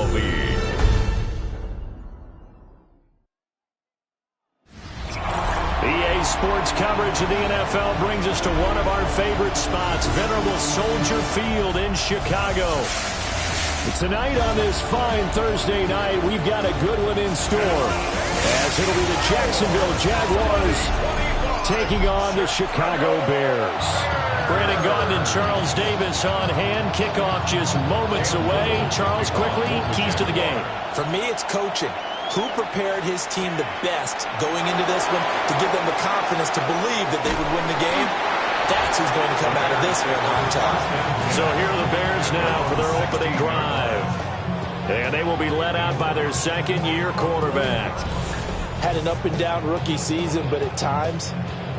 MLB. EA Sports coverage of the NFL brings us to one of our favorite spots, venerable Soldier Field in Chicago. Tonight on this fine Thursday night, we've got a good one in store, as it'll be the Jacksonville Jaguars taking on the Chicago Bears. Brandon Gaudin and Charles Davis on hand. Kickoff just moments away. Charles, quickly, keys to the game. For me, it's coaching. Who prepared his team the best going into this one to give them the confidence to believe that they would win the game? That's who's going to come out of this one on top. So here are the Bears now for their opening drive. And they will be led out by their second-year quarterback. Had an up-and-down rookie season, but at times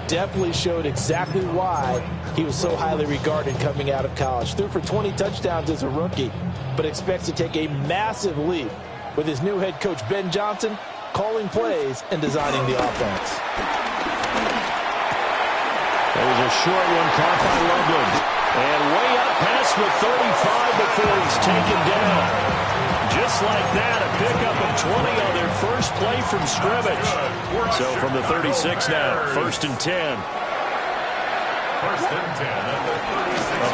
definitely showed exactly why he was so highly regarded coming out of college. Threw for 20 touchdowns as a rookie, but expects to take a massive leap with his new head coach, Ben Johnson, calling plays and designing the offense. There's a short one caught by Loveland. And way up past the 35 before he's taken down. Just like that, a pickup of 20 on their first play from scrimmage. So from the 36 now, 1st and 10. A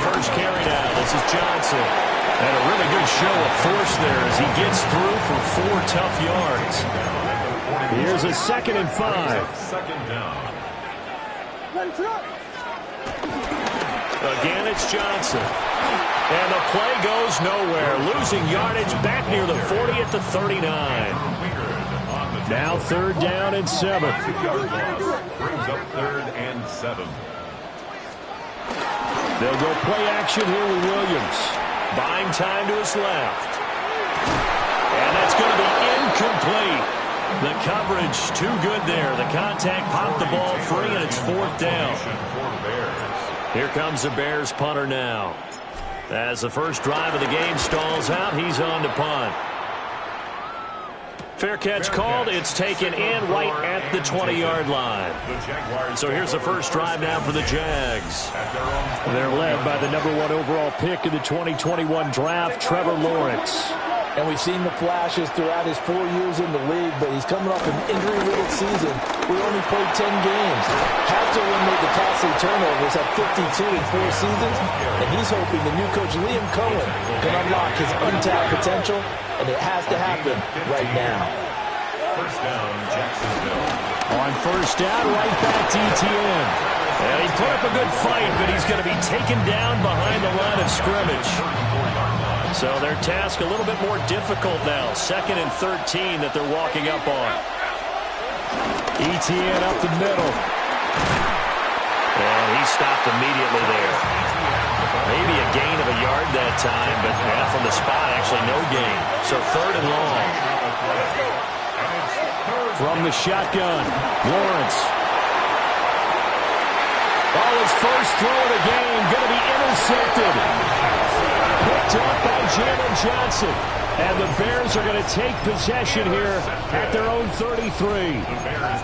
first carry now. This is Johnson. And a really good show of force there as he gets through for 4 tough yards. Here's a 2nd and 5. Again, it's Johnson. And the play goes nowhere. Losing yardage back near the 40 at the 39. Now 3rd down and 7. Brings up 3rd and 7. They'll go play action here with Williams. Buying time to his left. And that's going to be incomplete. The coverage too good there. The contact popped the ball free, and it's 4th down. Here comes the Bears punter now. As the first drive of the game stalls out, he's on to punt. Fair catch called. It's taken in right at the 20-yard line. So here's the first drive now for the Jags. They're led by the #1 overall pick in the 2021 draft, Trevor Lawrence. And we've seen the flashes throughout his 4 years in the league, but he's coming off an injury-riddled season. We only played 10 games. Has to eliminate the costly turnovers at 52 in 4 seasons, and he's hoping the new coach Liam Cohen can unlock his untapped potential, and it has to happen right now. First down, Jacksonville. On first down, right back to Etienne. And he put up a good fight, but he's going to be taken down behind the line of scrimmage. So their task a little bit more difficult now. 2nd and 13 that they're walking up on. Etienne up the middle. And he stopped immediately there. Maybe a gain of a yard that time, but from the spot, actually no gain. So 3rd and long. From the shotgun, Lawrence. Oh, his first throw of the game, going to be intercepted. Picked up by Jalen Johnson. And the Bears are going to take possession here at their own 33.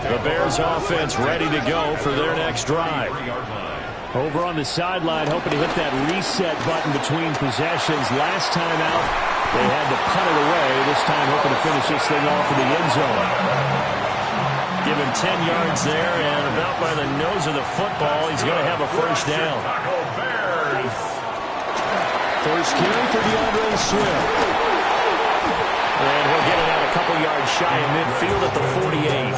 The Bears offense ready to go for their next drive. Over on the sideline, hoping to hit that reset button between possessions. Last time out, they had to punt it away. This time hoping to finish this thing off in the end zone. Given 10 yards there, and about by the nose of the football, he's going to have a first down. First carry for DeAndre Swift. And he'll get it out a couple yards shy of midfield at the 48.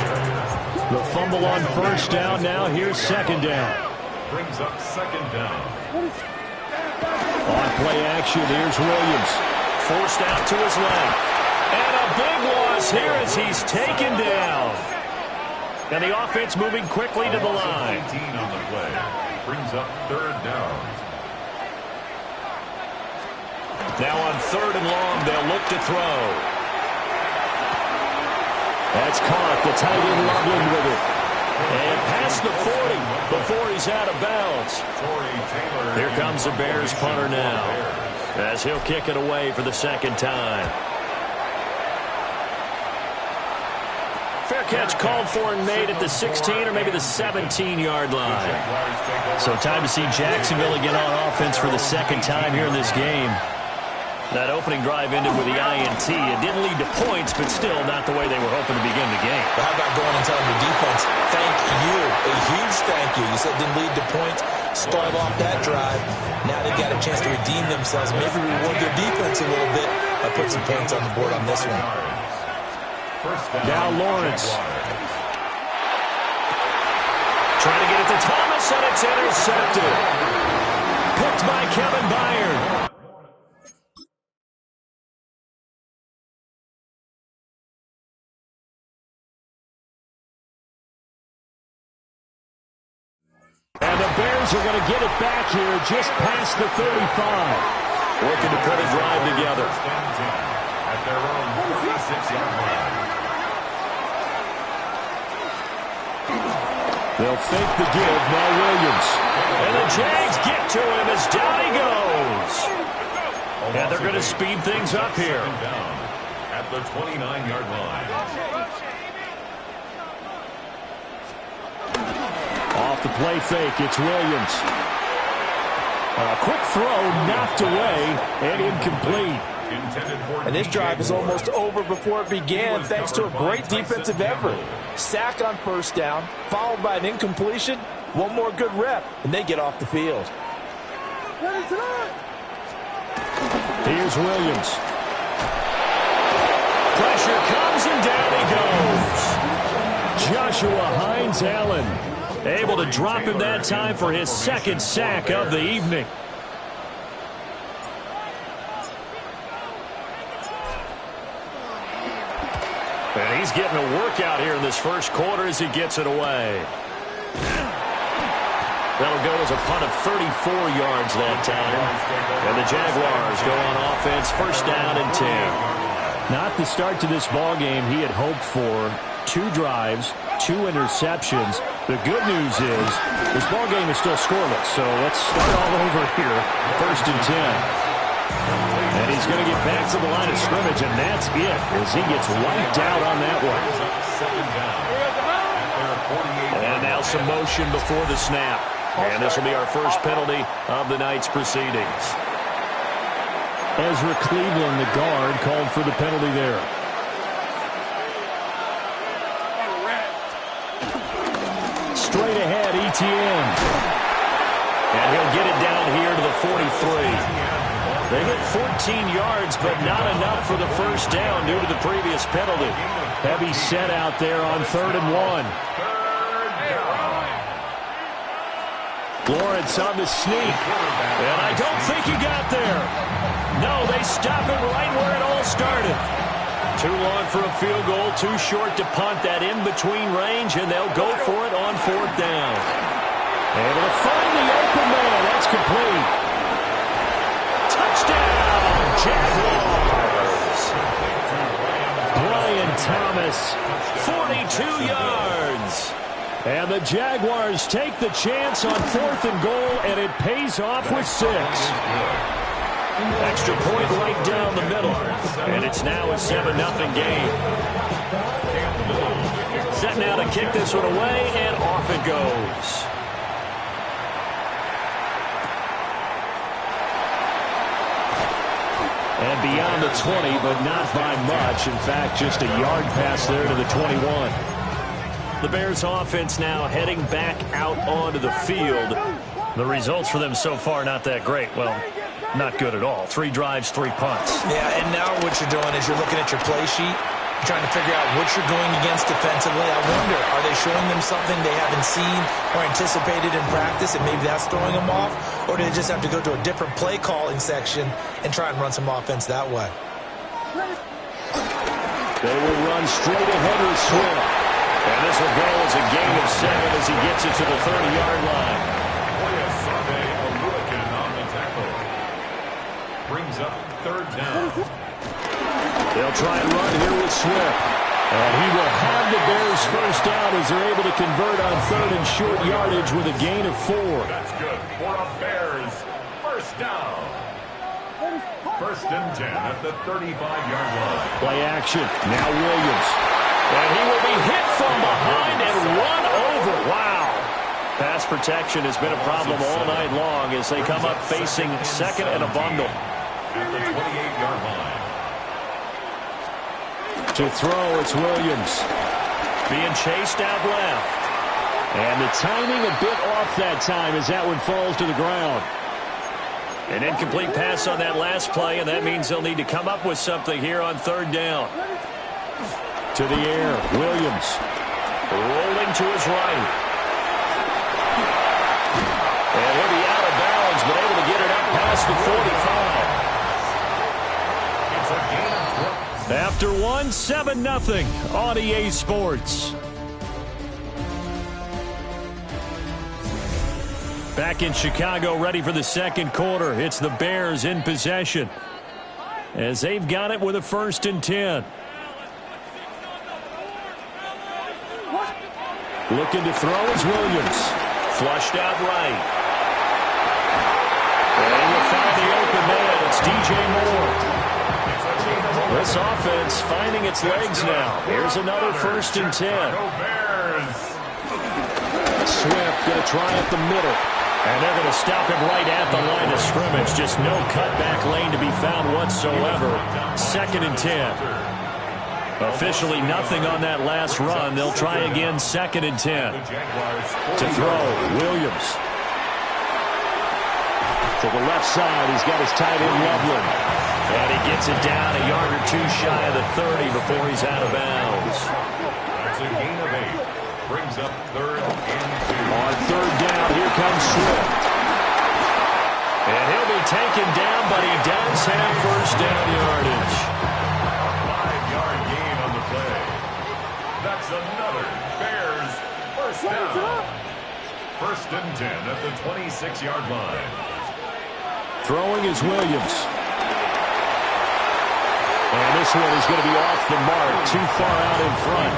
The fumble on first down. Now here's 2nd down. Brings up 2nd down. On play action, here's Williams. Forced out to his left. And a big loss here as he's taken down. And the offense moving quickly to the line. 18 on the play. Brings up 3rd down. Now on 3rd and long, they'll look to throw. That's caught. The tight end Loveland with it. And past the 40 before he's out of bounds. Here comes the Bears punter now, as he'll kick it away for the 2nd time. Fair catch called for and made at the 16 or maybe the 17-yard line. So time to see Jacksonville again on offense for the 2nd time here in this game. That opening drive ended with the INT. It didn't lead to points, but still not the way they were hoping to begin the game. But how about going and telling the defense, thank you, a huge thank you. You said it didn't lead to points, start off that drive. Now they've got a chance to redeem themselves, maybe reward their defense a little bit by putting some points on the board on this one. Now Lawrence. Trying to get it to Thomas, and it's intercepted. Picked by Kevin Byard. And the Bears are going to get it back here just past the 35. Looking to put a drive together. At their own 36-yard line. They'll fake the give. Now Williams. And the Jags get to him as down he goes. And they're going to speed things up here. At the 29-yard line. Off the play fake, it's Williams. A quick throw knocked away and incomplete. And this drive is almost over before it began thanks to a great defensive effort. Sack on first down, followed by an incompletion. One more good rep, and they get off the field. Here's Williams. Pressure comes and down he goes. Joshua Hines-Allen able to drop him that time for his second sack of the evening. And he's getting a workout here in this first quarter as he gets it away. That'll go as a punt of 34 yards that time. And the Jaguars go on offense, first down and 10. Not the start to this ball game he had hoped for. 2 drives, 2 interceptions. The good news is this ball game is still scoreless. So let's start all over here. First and 10. And he's going to get back to the line of scrimmage, and that's it as he gets wiped out on that one. And now some motion before the snap. And this will be our first penalty of the night's proceedings. Ezra Cleveland, the guard, called for the penalty there. Straight ahead, ETN. And he'll get it down here to the 43. They get 14 yards, but not enough for the first down due to the previous penalty. Heavy set out there on 3rd and 1. Lawrence on the sneak. And I don't think he got there. No, they stop it right where it all started. Too long for a field goal, too short to punt that in-between range, and they'll go for it on 4th down. Able to find the open man. That's complete. Touchdown, Jaguars. Brian Thomas, 42 yards. And the Jaguars take the chance on 4th and goal, and it pays off with 6. Extra point right down the middle. And it's now a 7-0 game. Set now to kick this one away, and off it goes. And beyond the 20, but not by much. In fact, just a yard pass there to the 21. The Bears offense now heading back out onto the field. The results for them so far not that great. Well, not good at all. 3 drives, 3 punts. Yeah, and now what you're doing is you're looking at your play sheet, trying to figure out what you're going against defensively. I wonder, are they showing them something they haven't seen or anticipated in practice, and maybe that's throwing them off? Or do they just have to go to a different play calling section and try and run some offense that way? They will run straight ahead with Swift. And this will go as a gain of 7 as he gets it to the 30-yard line. Brings up 3rd down. They'll try and run here with Swift. And he will have the Bears first down as they're able to convert on 3rd and short yardage with a gain of 4. That's good for a Bears first down. 1st and 10 at the 35-yard line. Play action. Now Williams. And he will be hit from behind and run over. Wow. Pass protection has been a problem all night long as they come up facing 2nd and a bundle. at the 28-yard line. To throw, it's Williams. Being chased out left. And the timing a bit off that time as that one falls to the ground. An incomplete pass on that last play, and that means they'll need to come up with something here on third down. To the air, Williams. Rolling to his right. And he'll be out of bounds, but able to get it up past the 45. After one, 7-0 on EA Sports. Back in Chicago, ready for the second quarter. It's the Bears in possession as they've got it with a 1st and 10. Looking to throw is Williams. Flushed out right. And he will find the open man. It's DJ Moore. This offense finding its legs now. Here's another 1st and 10. Swift going to try up the middle. And they're going to stop him right at the line of scrimmage. Just no cutback lane to be found whatsoever. 2nd and 10. Officially nothing on that last run. They'll try again, 2nd and 10. To throw, Williams. To the left side, he's got his tight end, Loveland. And he gets it down a yard or two shy of the 30 before he's out of bounds. That's a gain of 8. Brings up 3rd and 2. On 3rd down, here comes Swift. And he'll be taken down, but he does have 1st down yardage. 5-yard gain on the play. That's another Bears 1st down. 1st and 10 at the 26-yard line. Throwing is Williams. And this one is going to be off the mark, too far out in front.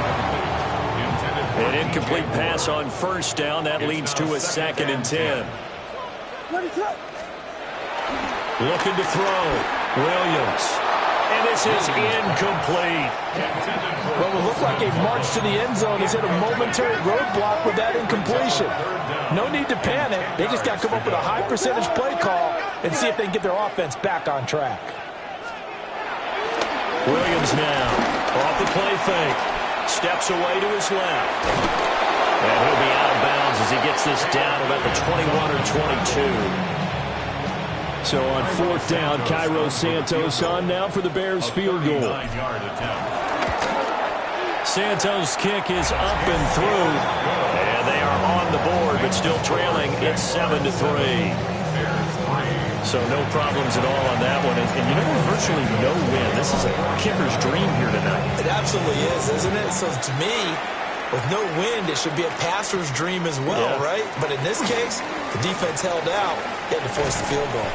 An incomplete pass on 1st down. That leads to a 2nd and 10. Looking to throw. Williams. And this is incomplete. Well, it looked like a march to the end zone. He's hit a momentary roadblock with that incompletion. No need to panic. They just got to come up with a high percentage play call and see if they can get their offense back on track. Williams now off the play fake. Steps away to his left. And he'll be out of bounds as he gets this down about the 21 or 22. So on 4th down, Cairo Santos on now for the Bears field goal. Santos' kick is up and through. And they are on the board, but still trailing. It's 7-3. So no problems at all on that one. And you know, virtually no win. This is a kicker's dream here tonight. It absolutely is, isn't it? So to me, with no win, it should be a passer's dream as well, right? But in this case, the defense held out. They had to force the field goal.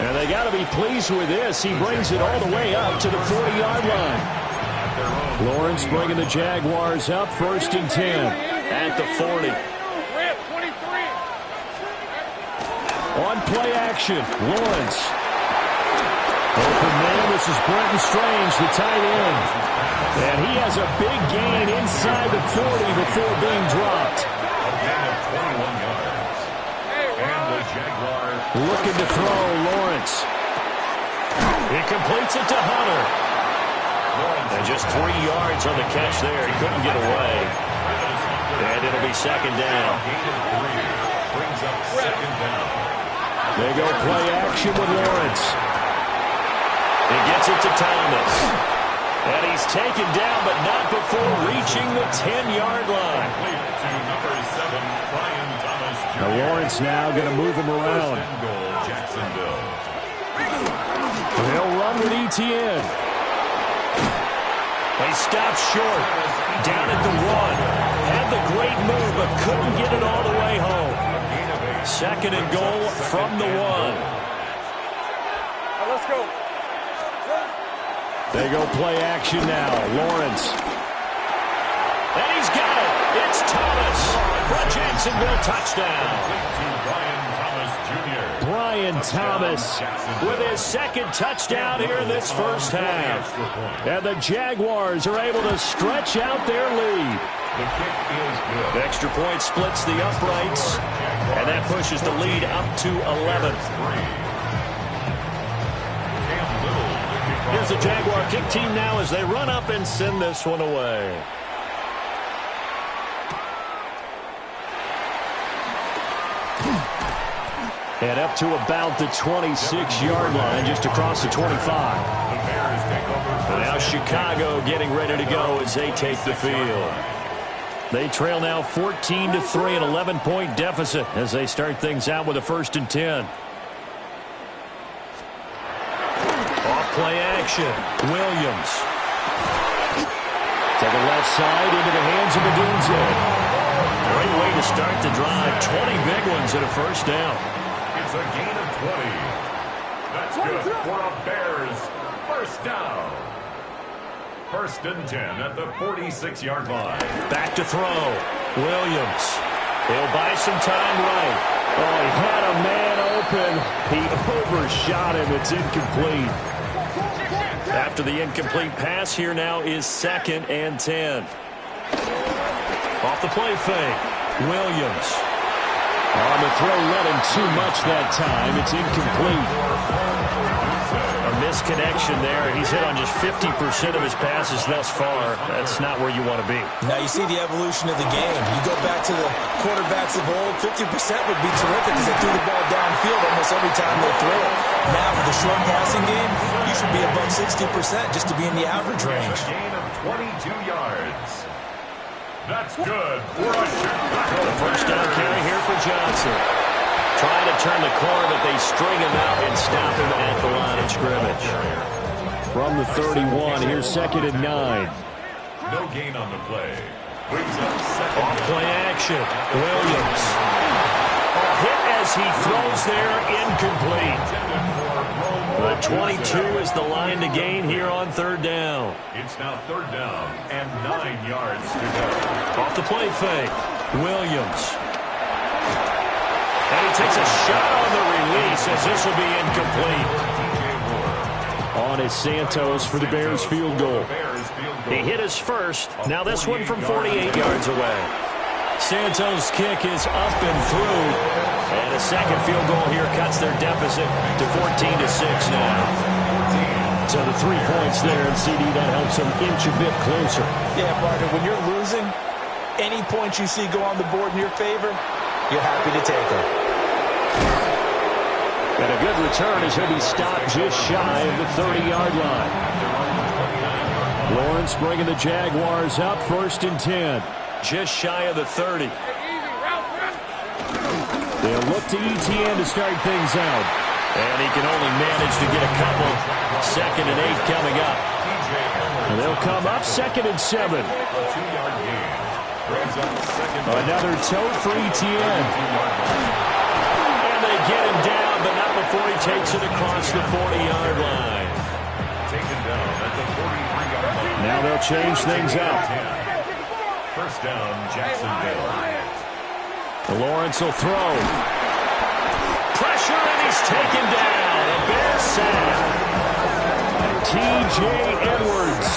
And they got to be pleased with this. He brings it all the way up to the 40-yard line. Lawrence bringing the Jaguars up, 1st and 10 at the 40. On play action, Lawrence. Open man, this is Brenton Strange, the tight end. And he has a big gain inside the 40 before being dropped. A gain of 21 yards. And the Jaguars looking to throw, Lawrence. He completes it to Hunter. And just 3 yards on the catch there. He couldn't get away. And it'll be 2nd down. gain of 3. Brings up 2nd down. They go play action with Lawrence. He gets it to Thomas. And he's taken down, but not before reaching the 10-yard line. To number 7, Brian Thomas Jr. Now Lawrence now going to move him around. First and goal, Jacksonville. They'll run with ETN. They stop short. Down at the 1. Had the great move, but couldn't get it all the way home. 2nd and goal from the 1. Let's go. They go play action now. Lawrence. And he's got it. It's Thomas for a Jacksonville touchdown. Brian Thomas with his 2nd touchdown here in this first half. And the Jaguars are able to stretch out their lead. The kick is good. The extra point splits the uprights, and that pushes the lead up to 11. here's the Jaguar kick team now as they run up and send this one away. And up to about the 26-yard line, just across the 25. And now Chicago getting ready to go as they take the field. They trail now 14-3, an 11-point deficit as they start things out with a 1st and 10. Off-play action. Williams. To the left side into the hands of Madunze. Great way to start the drive. 20 big ones and a 1st down. It's a gain of 20. That's good for a Bears 1st down. 1st and 10 at the 46-yard line. Back to throw. Williams. He'll buy some time right. Oh, he had a man open. He overshot him. It's incomplete. After the incomplete pass, here now is 2nd and 10. Off the play fake. Williams. On the throw, let him too much that time. It's incomplete. A misconnection there. He's hit on just 50% of his passes thus far. That's not where you want to be. Now you see the evolution of the game. You go back to the quarterbacks of old, 50% would be terrific because they threw the ball downfield almost every time they throw it. Now with the short passing game, you should be above 60% just to be in the average range. A gain of 22 yards. That's good for a Chicago. The 1st down carry here for Johnson. Trying to turn the corner, but they string him out and stop him at the line of scrimmage. From the 31, here's 2nd and 9. No gain on the play. Brings up 2nd. Off-play action. Williams. Hit as he throws there, incomplete. The 22 is the line to gain here on 3rd down. It's now 3rd down and 9 yards to go. Off the play fake. Williams. And he takes a shot on the release as this will be incomplete. On is Santos for the Bears field goal. He hit his first. Now this one from 48 yards away. Santos' kick is up and through. And a 2nd field goal here cuts their deficit to 14-6 now. So the 3 points there, and CD, that helps them inch a bit closer. Yeah, partner, when you're losing, any points you see go on the board in your favor, you're happy to take them. And a good return as he'll be stopped just shy of the 30-yard line. Lawrence bringing the Jaguars up 1st and 10. Just shy of the 30. They'll look to ETN to start things out. And he can only manage to get a couple. 2nd and 8 coming up. And they'll come up 2nd and 7. A 2-yard gain. Brings up 2nd. Another tote for ETN. And they get him down, but not before he takes it across the 40-yard line. Taken down at the 43-yard line. Now they'll change things up. 1st down, Jacksonville. Lawrence will throw. Pressure, and he's taken down. A Bears sack. T.J. Edwards,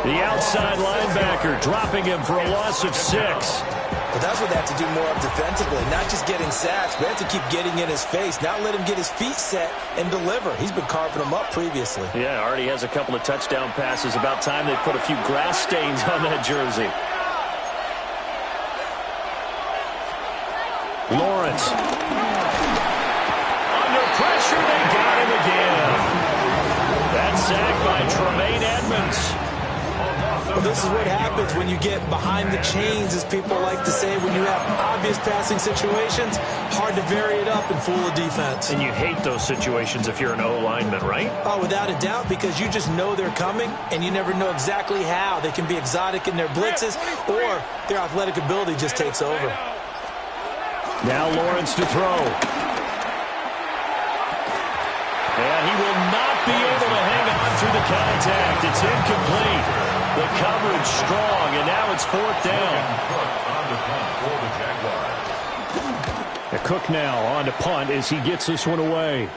the outside linebacker, dropping him for a loss of 6. But that's what they have to do more of defensively, not just getting sacks, but have to keep getting in his face, not let him get his feet set and deliver. He's been carving them up previously. Yeah, already has a couple of touchdown passes. About time they put a few grass stains on that jersey. Lawrence. Under pressure, they got him again. That sack by Tremaine Edmonds. Well, this is what happens when you get behind the chains, as people like to say, when you have obvious passing situations. Hard to vary it up and fool a defense. And you hate those situations if you're an O-lineman, right? Oh, without a doubt, because you just know they're coming, and you never know exactly how. They can be exotic in their blitzes, or their athletic ability just takes over. Now Lawrence to throw. And he will not be able to hang on through the contact. It's incomplete. The coverage strong, and now it's 4th down. The Cook now on to punt as he gets this one away.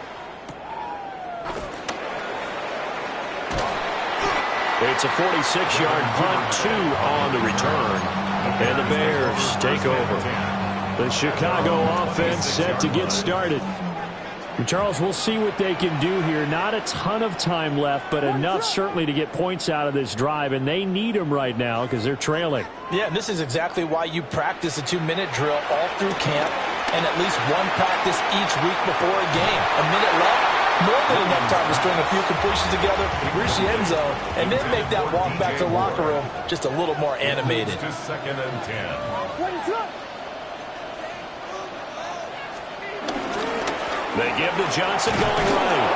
It's a 46-yard punt, 2 on the return. And the Bears take over. The Chicago offense set to get started. Charles, we'll see what they can do here. Not a ton of time left, but enough certainly to get points out of this drive, and they need them right now because they're trailing. Yeah, and this is exactly why you practice a 2-minute drill all through camp and at least one practice each week before a game. A minute left, more than enough time to string a few completions together, reach the end zone, and then make that walk back to the locker room just a little more animated. To second and 10. They give to Johnson going right.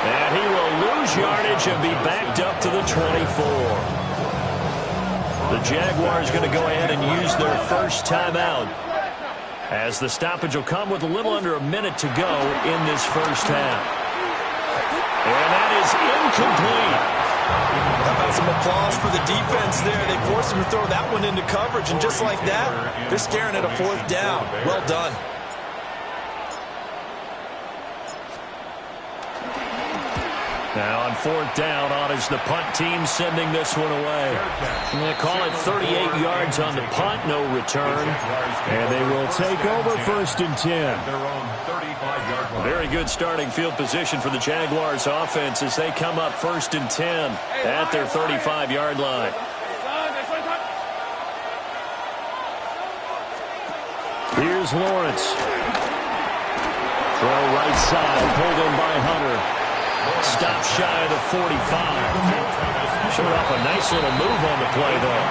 And he will lose yardage and be backed up to the 24. The Jaguars going to go ahead and use their first timeout, as the stoppage will come with a little under a minute to go in this first half. And that is incomplete. How about some applause for the defense there? They forced him to throw that one into coverage, and just like that, they're scaring at a fourth down. Well done. Now on fourth down, on is the punt team sending this one away. They call it 38 yards on the punt, no return. And they will take over first and 10. Very good starting field position for the Jaguars offense as they come up first and 10 at their 35-yard line. Here's Lawrence. Throw right side, pulled in by Hunter. Stop shy of the 45. Showed off a nice little move on the play, though.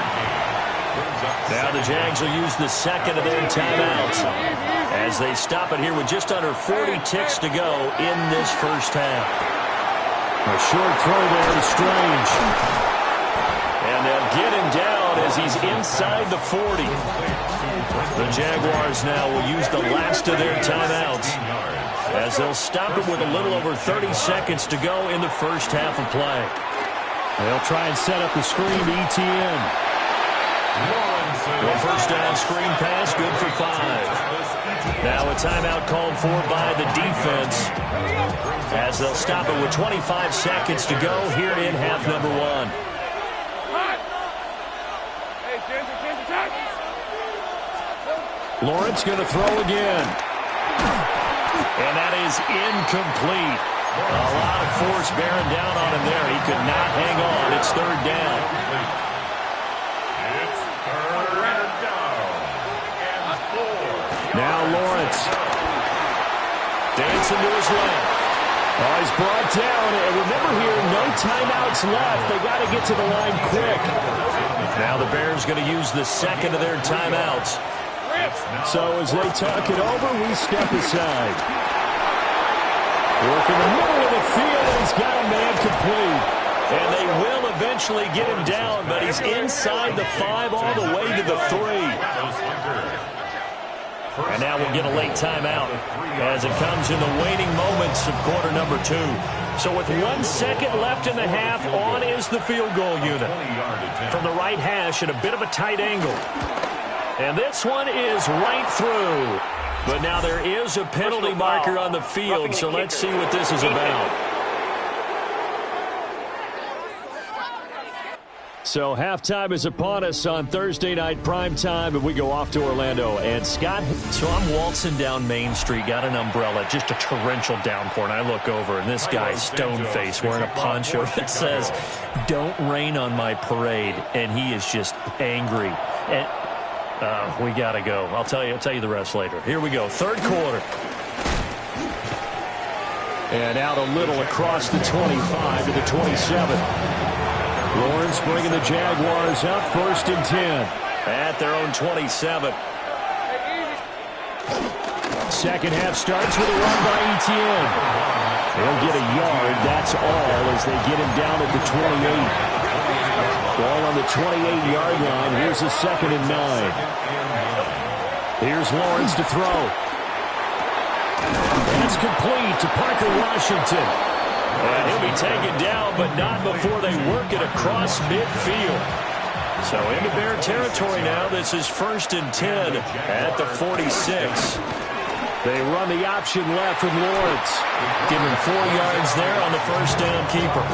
Now the Jags will use the second of their timeouts as they stop it here with just under 40 ticks to go in this first half. A short throw there to Strange. And they'll get him down as he's inside the 40. The Jaguars now will use the last of their timeouts, as they'll stop it with a little over 30 seconds to go in the first half of play. They'll try and set up the screen to ETN. The first down screen pass, good for 5. Now a timeout called for by the defense, as they'll stop it with 25 seconds to go here in half number 1. Lawrence going to throw again. And that is incomplete. A lot of force bearing down on him there. He could not hang on. It's third down. It's third down and 4. Now Lawrence. Dancing to his left. Oh, he's brought down. And remember here, no timeouts left. They got to get to the line quick. Now the Bears going to use the second of their timeouts. So as they talk it over, we step aside. Work in the middle of the field, and he's got a man complete. And they will eventually get him down, but he's inside the 5 all the way to the 3. And now we'll get a late timeout as it comes in the waning moments of quarter number 2. So with 1 second left in the half, on is the field goal unit. From the right hash at a bit of a tight angle. And this one is right through. But now there is a penalty marker on the field, so let's see what this is about. So halftime is upon us on Thursday night primetime, and we go off to Orlando. And Scott, so I'm waltzing down Main Street, got an umbrella, just a torrential downpour, and I look over, and this guy's stone-faced wearing a poncho that says, "Don't rain on my parade," and he is just angry. And we got to go. I'll tell you the rest later. Here we go. Third quarter. And out a little across the 25 to the 27. Lawrence bringing the Jaguars up first and 10 at their own 27. Second half starts with a run by ETN. They'll get a yard. That's all as they get him down at the 28. Ball on the 28-yard line. Here's a second and 9. Here's Lawrence to throw. That's complete to Parker Washington. And he'll be taken down, but not before they work it across midfield. So into Bear territory now. This is first and 10 at the 46. They run the option left with Lawrence. Give him 4 yards there on the first down keeper.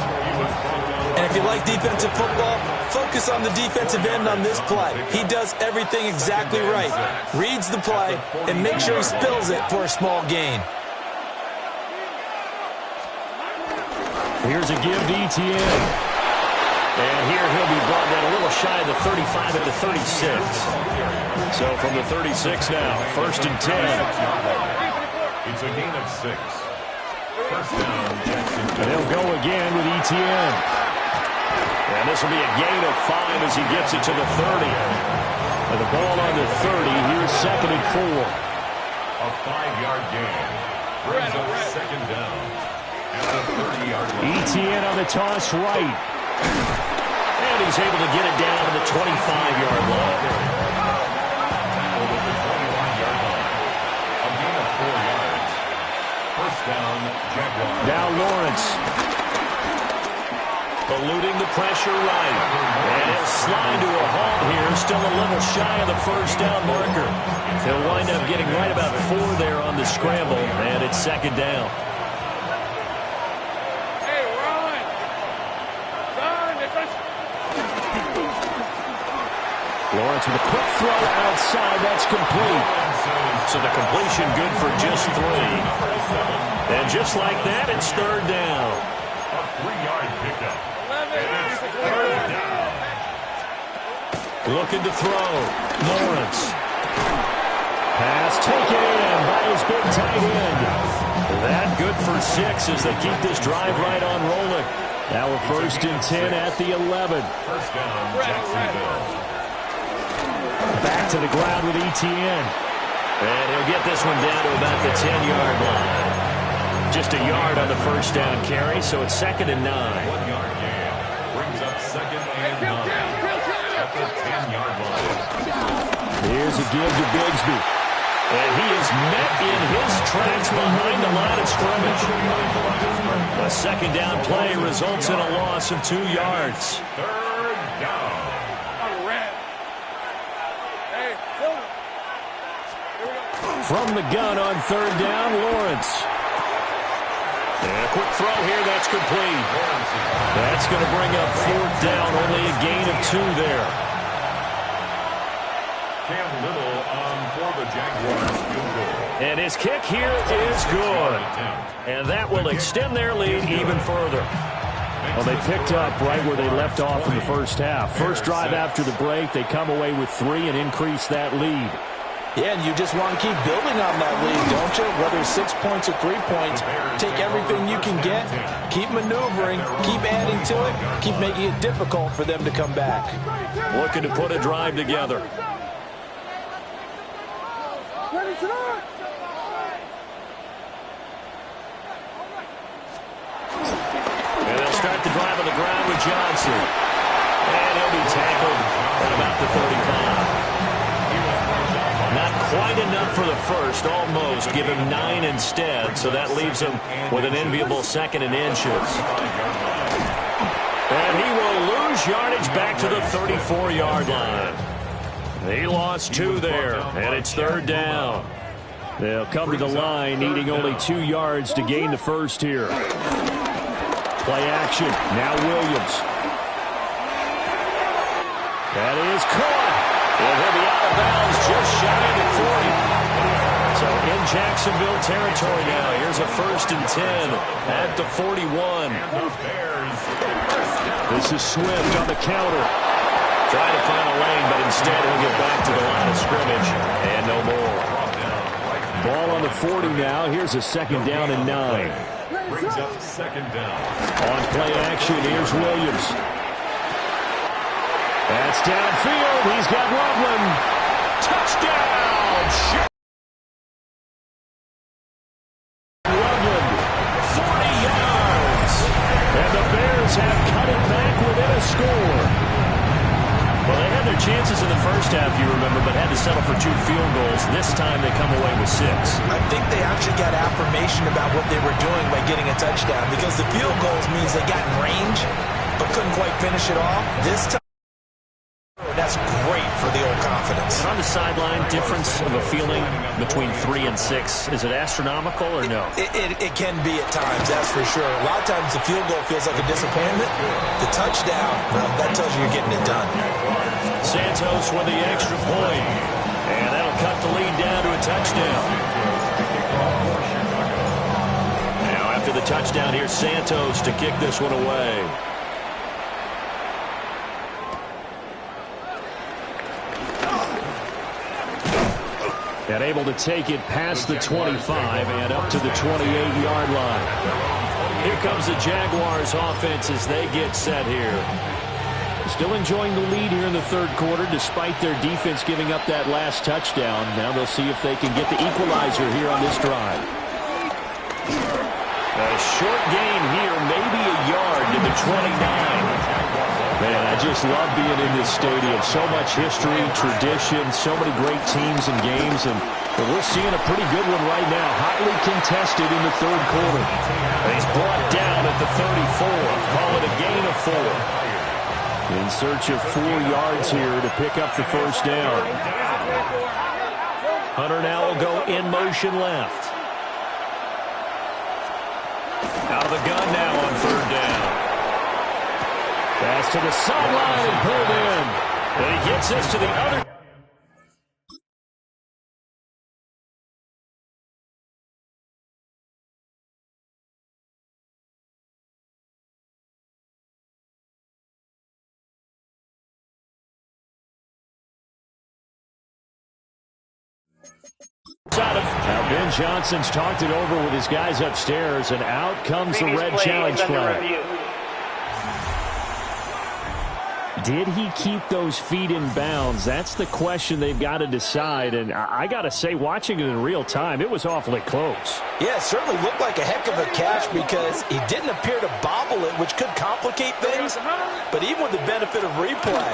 And if you like defensive football, focus on the defensive end on this play. He does everything exactly right. Reads the play and makes sure he spills it for a small gain. Here's a give to ETN. And here he'll be brought down a little shy of the 35 at the 36. So from the 36 now, 1st and 10. It's a gain of 6. First down, Jackson. And they'll go again with ETN. And this will be a gain of 5 as he gets it to the 30. And the ball on the 30. Here's 2nd and 4. A 5-yard gain. Brings up 2nd down. At the 30-yard line. ETN on the toss right. And he's able to get it down to the 25-yard line. Over the 21-yard line. A gain of 4 yards. First down, Jaguars. Now Lawrence. Eluding the pressure right. And he'll slide to a halt here. Still a little shy of the first down marker. He'll wind up getting right about 4 there on the scramble. And it's 2nd down. Lawrence with a quick throw outside. That's complete. So the completion good for just 3. And just like that, it's 3rd down. A 3-yard pickup. And it's 3rd down. Looking to throw. Lawrence. Pass taken in by his big tight end. That good for 6 as they keep this drive right on rolling. Now a 1st and 10 at the 11. First down, Jacksonville. Back to the ground with ETN. And he'll get this one down to about the 10-yard line. Just a yard on the first down carry, so it's 2nd and 9. 1-yard gain. Brings up 2nd and 9. At the 10-yard line. Here's a give to Bigsby. And he is met in his tracks behind the line of scrimmage. A 2nd down play results in a loss of 2 yards. 3rd down. From the gun on 3rd down, Lawrence. And a quick throw here, that's complete. That's going to bring up 4th down, only a gain of 2 there. Cam Little for the Jaguars field goal. And his kick here is good. And that will extend their lead even further. Well, they picked up right where they left off in the first half. First drive after the break, they come away with 3 and increase that lead. Yeah, and you just want to keep building on that lead, don't you? Whether it's 6 points or 3 points, take everything you can get, keep maneuvering, keep adding to it, keep making it difficult for them to come back. Looking to put a drive together. And they'll start the drive on the ground with Johnson. And he'll be tackled at about the 35. Not quite enough for the first, almost. Give him 9 instead, so that leaves him with an enviable 2nd and inches. And he will lose yardage back to the 34-yard line. He lost 2 there, and it's 3rd down. They'll come to the line, needing only 2 yards to gain the first here. Play action. Now Williams. That is caught. And he'll be out of bounds just shy of the 40. So in Jacksonville territory now. Here's a 1st and 10 at the 41. This is Swift on the counter. Trying to find a lane, but instead he'll get back to the line of scrimmage. And no more. Ball on the 40 now. Here's a 2nd down and 9. Brings up 2nd down. On play action, here's Williams. That's downfield. He's got Loveland. Touchdown! Loveland, 40 yards. And the Bears have cut it back within a score. Well, they had their chances in the first half, you remember, but had to settle for 2 field goals. This time they come away with 6. I think they actually got affirmation about what they were doing by getting a touchdown, because the field goals means they got in range but couldn't quite finish it off. This time, that's great for the old confidence. And on the sideline, difference of a feeling between 3 and 6, is it astronomical or no? It can be at times, that's for sure. A lot of times the field goal feels like a disappointment. The touchdown, well, that tells you you're getting it done. Santos with the extra point. And that'll cut the lead down to a touchdown. Now after to the touchdown. Here's Santos to kick this one away. And able to take it past the 25 and up to the 28-yard line. Here comes the Jaguars offense as they get set here. Still enjoying the lead here in the third quarter despite their defense giving up that last touchdown. Now they'll see if they can get the equalizer here on this drive. A short gain here, maybe a yard to the 29. Man, I just love being in this stadium. So much history, tradition, so many great teams and games, and we're seeing a pretty good one right now. Hotly contested in the third quarter. And he's brought down at the 34. Call it a gain of 4. In search of 4 yards here to pick up the first down. Hunter now will go in motion left. Out of the gun now on third down. Pass to the sideline and pulled in. And he gets this to the other. Now Ben Johnson's talked it over with his guys upstairs, and out comes the red challenge flag. Did he keep those feet in bounds? That's the question they've got to decide. And I got to say, watching it in real time, it was awfully close. Yeah, it certainly looked like a heck of a catch because he didn't appear to bobble it, which could complicate things. But even with the benefit of replay,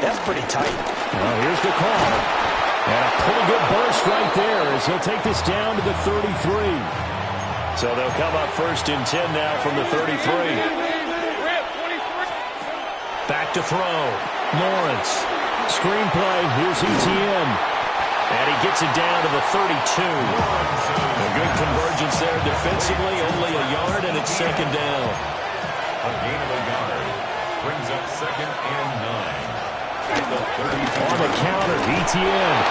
that's pretty tight. Well, here's the call. And a pretty good burst right there as he'll take this down to the 33. So they'll come up 1st and 10 now from the 33. Back to throw. Lawrence. Screenplay. Here's Etienne. And he gets it down to the 32. A good convergence there defensively. Only a yard, and it's 2nd down. A gain of a yard. Brings up 2nd and 9. At the 32. On the counter, Etienne.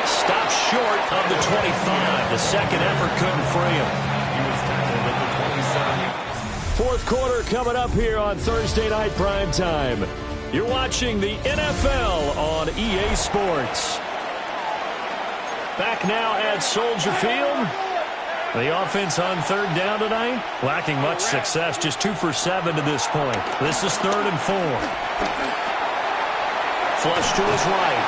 Stopped short of the 25. The second effort couldn't free him. He was tackled at the 27. Fourth quarter coming up here on Thursday Night Prime Time. You're watching the NFL on EA Sports. Back now at Soldier Field. The offense on third down tonight, lacking much success, just 2 for 7 to this point. This is 3rd and 4. Flush to his right.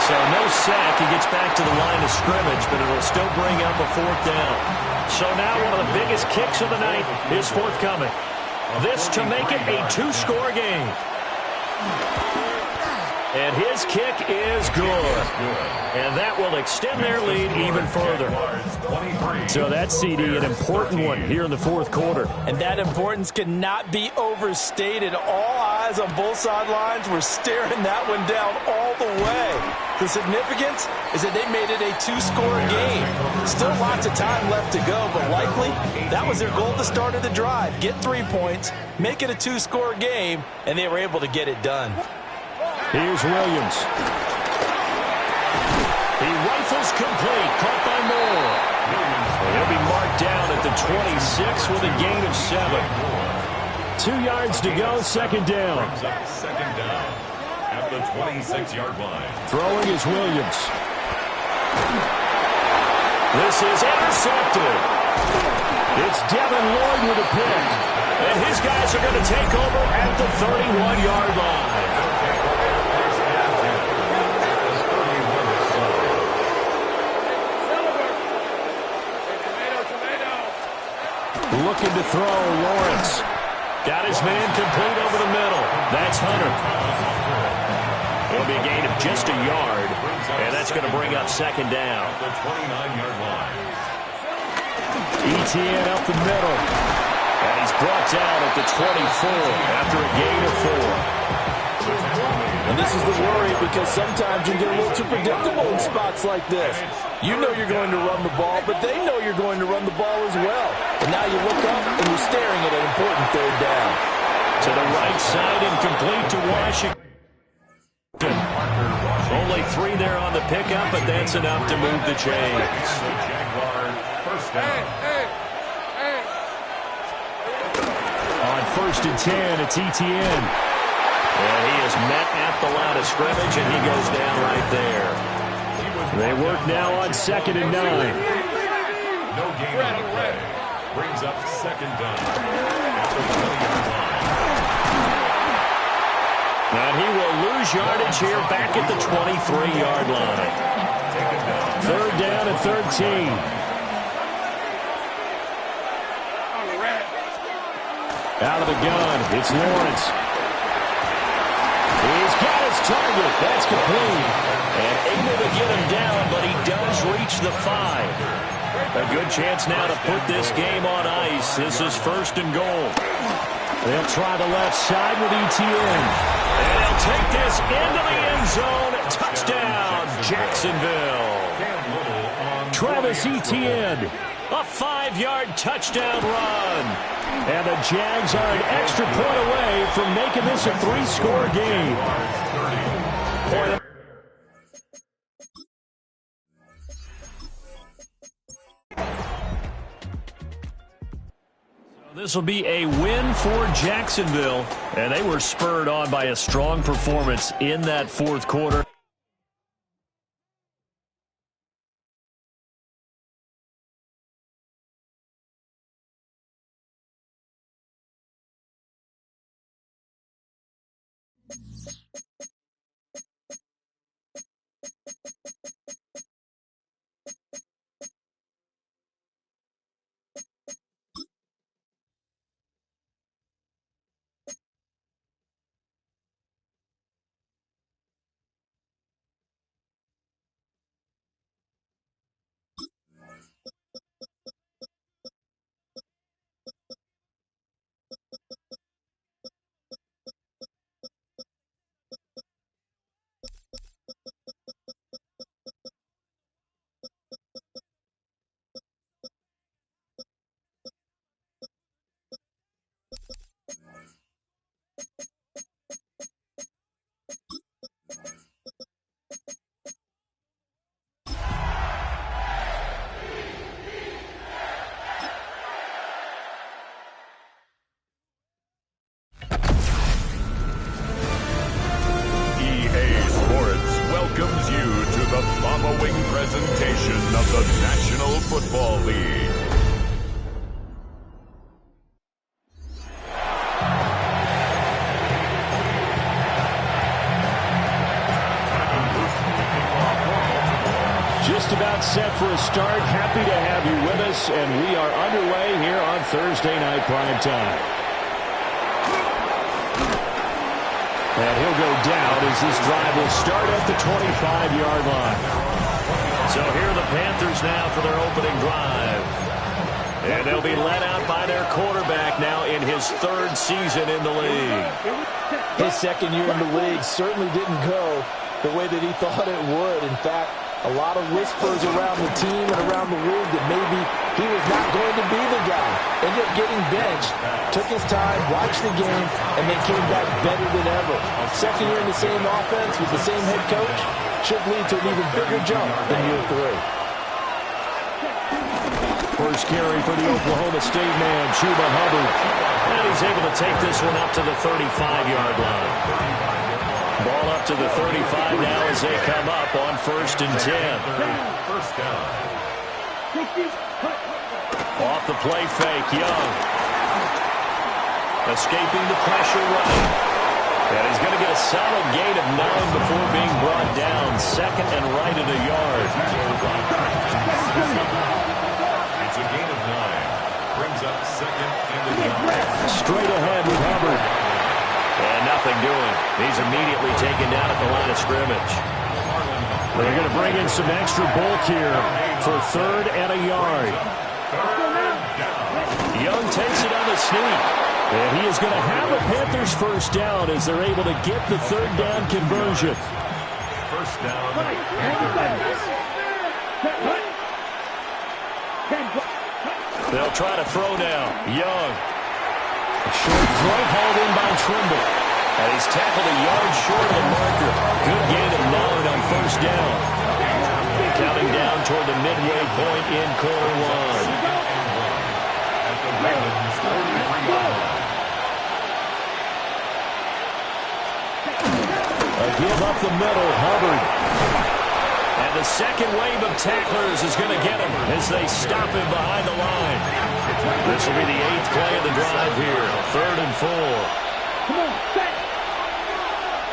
So no sack. He gets back to the line of scrimmage, but it'll still bring up a 4th down. So now one of the biggest kicks of the night is forthcoming. This to make it a 2-score game. And his kick is good. And that will extend their lead even further. So that's, CD, an important one here in the fourth quarter. And that importance cannot be overstated. All eyes on both sidelines were staring that one down all the way. The significance is that they made it a 2-score game. Still lots of time left to go, but likely that was their goal at the start of the drive. Get 3 points, make it a 2-score game, and they were able to get it done. Here's Williams. He rifles complete, caught by Moore. He'll be marked down at the 26 with a gain of 7. 2 yards to go, 2nd down. 2nd down at the 26-yard line. Throwing is Williams. This is intercepted. It's Devin Lloyd with a pick. And his guys are going to take over at the 31-yard line. Looking to throw, Lawrence. Got his man complete over the middle. That's Hunter. It'll be a gain of just a yard, and that's going to bring up 2nd down. The 29-yard line. Etienne up the middle. And he's brought down at the 24 after a gain of 4. And this is the worry because sometimes you get a little too predictable in spots like this. You know you're going to run the ball, but they know you're going to run the ball as well. And now you look up and you're staring at an important 3rd down. To the right side and complete to Washington. Only 3 there on the pickup, but that's enough to move the chains. The Jaguars, 1st down. On 1st and 10, it's Etienne. And he is met at the line of scrimmage, and he goes down right there. They work now on 2nd and 9. No gain on the play. Brings up 2nd down at the 20-yard line. And he will lose yardage here back at the 23-yard line. 3rd down and 13. Out of the gun, it's Lawrence. He's got his target. That's complete. And able to get him down, but he does reach the 5. A good chance now to put this game on ice. This is 1st and goal. They'll try the left side with Etienne. And they'll take this into the end zone. Touchdown, Jacksonville. Travis Etienne. A 5-yard touchdown run. And the Jags are an extra point away from making this a 3-score game. This will be a win for Jacksonville, and they were spurred on by a strong performance in that 4th quarter. Welcomes you to the following presentation of the National Football League. Just about set for a start. Happy to have you with us, and we are underway here on Thursday Night Prime Time. And he'll go down as this drive will start at the 25-yard line. So here are the Panthers now for their opening drive. And they'll be led out by their quarterback now in his 3rd season in the league. His 2nd year in the league certainly didn't go the way that he thought it would. In fact, a lot of whispers around the team and around the league that maybe he was not going to be the guy. Ended up getting benched, took his time, watched the game, and then came back better than ever. 2nd year in the same offense with the same head coach should lead to an even bigger jump in year 3. First carry for the Oklahoma State man, Chuba Hubbard. And he's able to take this one up to the 35-yard line. Ball up to the 35 now as they come up on 1st and 10. First down. Off the play fake, Young. Escaping the pressure running. And he's going to get a solid gain of 9 before being brought down. 2nd and right at a yard. It's a gain of 9. Brings up 2nd and a yard. Straight ahead with Hubbard. And nothing doing. He's immediately taken down at the line of scrimmage. They're going to bring in some extra bulk here for 3rd and a yard. Young takes it on the sneak. And he is going to have a Panthers first down as they're able to get the 3rd down conversion. First down. They'll try to throw now. Young. A short throw hauled in by Trimble. And he's tackled a yard short of the marker. Good gain of 9 on 1st down. Counting down toward the midway point in quarter 1. A give up the middle, Hubbard. And the second wave of tacklers is going to get him as they stop him behind the line. This will be the 8th play of the drive here. 3rd and 4. Come on, set.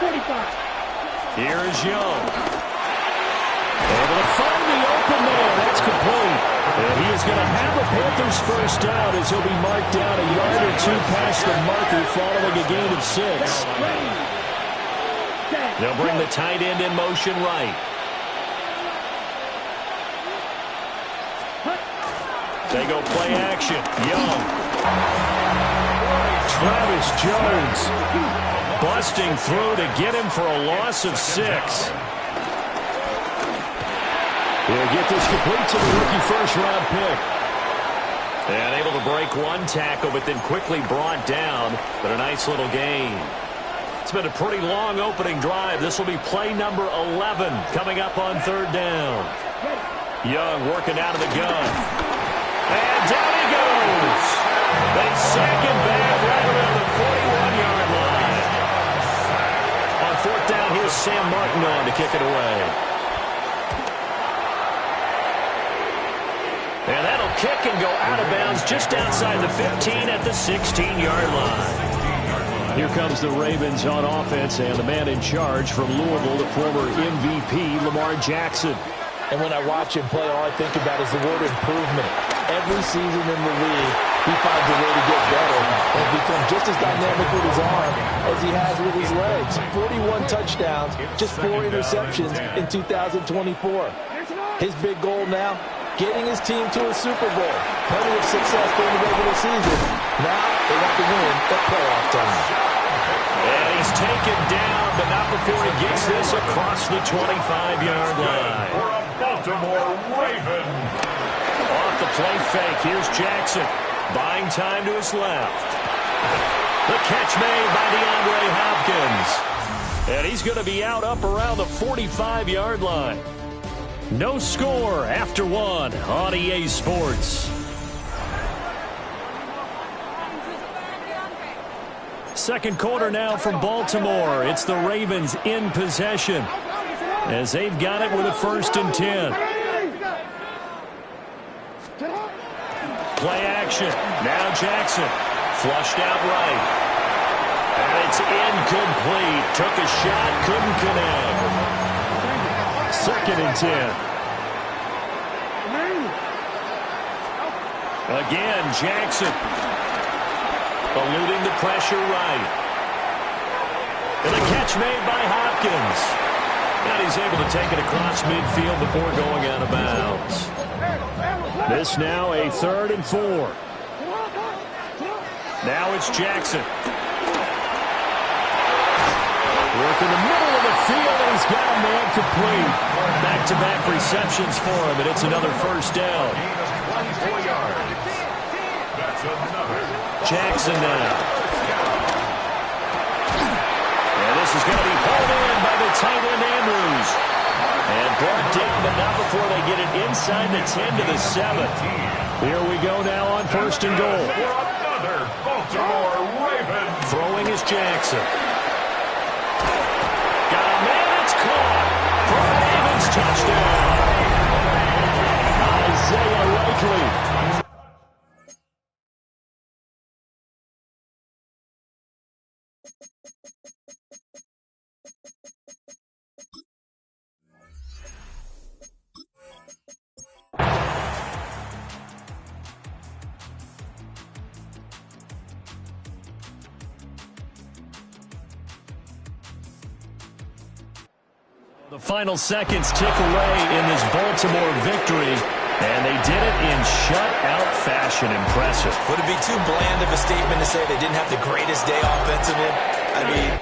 45. Here is Young. Able to find the open man. That's complete. And he is going to have a Panthers first down as he'll be marked down a yard or two past the marker following a gain of 6. They'll bring the tight end in motion right. They go play action. Young. Travis Jones Busting through to get him for a loss of 6. He'll get this complete to the rookie first-round pick. And able to break one tackle, but then quickly brought down. But a nice little gain. It's been a pretty long opening drive. This will be play number 11 coming up on 3rd down. Young working out of the gun. And down he goes. They sack him back right around the 41-yard line. On 4th down, here's Sam Martin on to kick it away. And that'll kick and go out of bounds just outside the 15 at the 16-yard line. Here comes the Ravens on offense, and the man in charge from Louisville, the former MVP, Lamar Jackson. And when I watch him play, all I think about is the word improvement. Every season in the league, he finds a way to get better and become just as dynamic with his arm as he has with his legs. 41 touchdowns, just 4 interceptions in 2024. His big goal now, getting his team to a Super Bowl. Plenty of success during the regular season. Now they want to win at playoff time. And he's taken down, but not before he gets this across the 25-yard line. For a Baltimore Raven. Off the play fake, here's Jackson. Buying time to his left. The catch made by DeAndre Hopkins. And he's going to be out up around the 45-yard line. No score after 1 on EA Sports. Second quarter now from Baltimore. It's the Ravens in possession as they've got it with a 1st and 10. Play action. Now Jackson. Flushed out right. And it's incomplete. Took a shot, couldn't connect. 2nd and 10. Again, Jackson. Eluding the pressure right. And a catch made by Hopkins. And he's able to take it across midfield before going out of bounds. This now a 3rd and 4. Now it's Jackson. Work in the middle of the field, and he's got a man complete. Back-to-back receptions for him, and it's another 1st down. 24 yards. That's another. Jackson now. And this is going to be pulled in by the tight end Andrews. And brought down, but not before they get it inside the 10 to the 7. Here we go now on 1st and goal. For another Baltimore Raven. Throwing is Jackson. Got a man that's caught for a Ravens touchdown. Isaiah Likely. The final seconds tick away in this Baltimore victory, and they did it in shutout fashion. Impressive. Would it be too bland of a statement to say they didn't have the greatest day offensively? I mean,